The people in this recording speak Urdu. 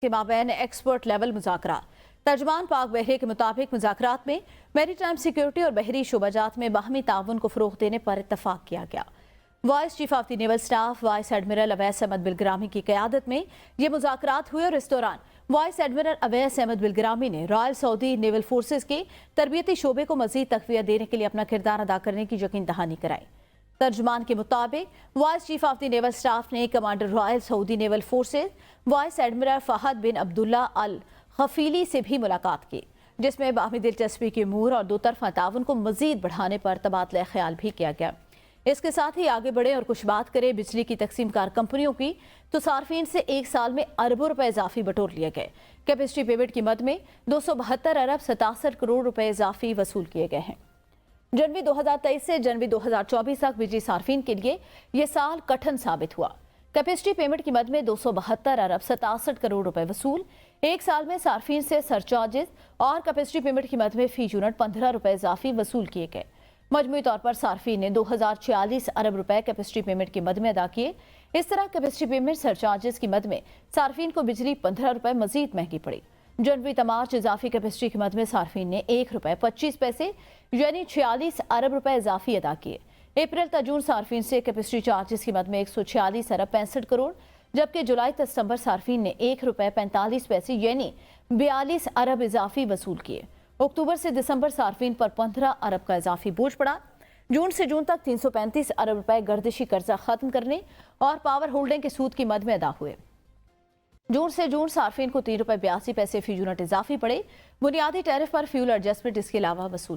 کے مابین ایکسپرٹ لیول مذاکرات۔ ترجمان پاک بحریہ کے مطابق مذاکرات میں میری ٹائم سیکیورٹی اور بحری شعبہ جات میں باہمی تعاون کو فروغ دینے پر اتفاق کیا گیا۔ Vice chief of the naval staff vice admiral Awais Ahmed Bilgrami کی قیادت میں یہ مذاکرات ہوئے اور اس دوران وائس ایڈمرل اویس احمد بلگرامی نے رائل سعودی نیول فورسز کے تربیتی شعبے کو مزید تقویت دینے کے لیے اپنا کردار ادا کرنے کی یقین دہانی کرائی۔ ترجمان کے مطابق vice chief of the naval staff نے commander royal Saudi naval forces vice admiral Fahd bin Abdullah Alkhufaili سے بھی ملاقات کی، جس میں باہمی دلچسپی کے امور اور دو طرفہ تعاون کو مزید بڑھانے پر تبادلہ خیال بھی کیا گیا۔ اس کے ساتھ ہی آگے بڑھے اور کچھ بات کرے بجلی کی تقسیم کار کمپنیوں کی تو صارفین سے ایک سال میں اربوں روپے اضافی بٹور لیے گئے۔ کیپیسٹی پیمنٹ کی مد میں 272 ارب 67 کروڑ روپے اضافی وصول کیے گئے ہیں۔ جنوری 2023 سے جنوری 2024 تک بجلی صارفین کے لیے یہ سال کٹھن ثابت ہوا۔ کیپیسٹی پیمنٹ کی مد میں 272 ارب 67 کروڑ روپے وصول، ایک سال میں صارفین سے سرچارجز اور کیپیسٹی پیمنٹ کی مد میں فی یونٹ 15 روپے اضافی وصول کیے گئے۔ مجموعی طور پر صارفین نے 2046 ارب روپے کیپیسٹی پیمنٹ کی مد میں ادا کیے۔ اس طرح کیپیسٹی پیمنٹ سرچارجز کی مد میں صارفین کو بجلی 15 روپے مزید مہنگی پڑی۔ جنوری تا مارچ اضافی کیپیسٹی کی مد میں صارفین نے 1 روپے 25 پیسے یعنی 46 ارب روپے اضافی ادا کیے۔ اپریل تا جون صارفین سے کیپیسٹی چارجز کی مد میں 146 ارب 65 کروڑ، جبکہ جولائی تا ستمبر صارفین نے 1 روپے 45 پیسے یعنی 42 ارب اضافی وصول کیے۔ اکتوبر سے دسمبر صارفین پر 15 ارب کا اضافی بوجھ پڑا۔ جون سے جون تک 335 ارب روپے گردشی قرضہ ختم کرنے اور پاور ہولڈنگ کے سود کی مد میں ادا ہوئے۔ جون سے جون صارفین کو 3 روپے 82 پیسے فی یونٹ اضافی پڑے۔ بنیادی ٹیرف پر فیول ایڈجسٹمنٹ اس کے علاوہ وصول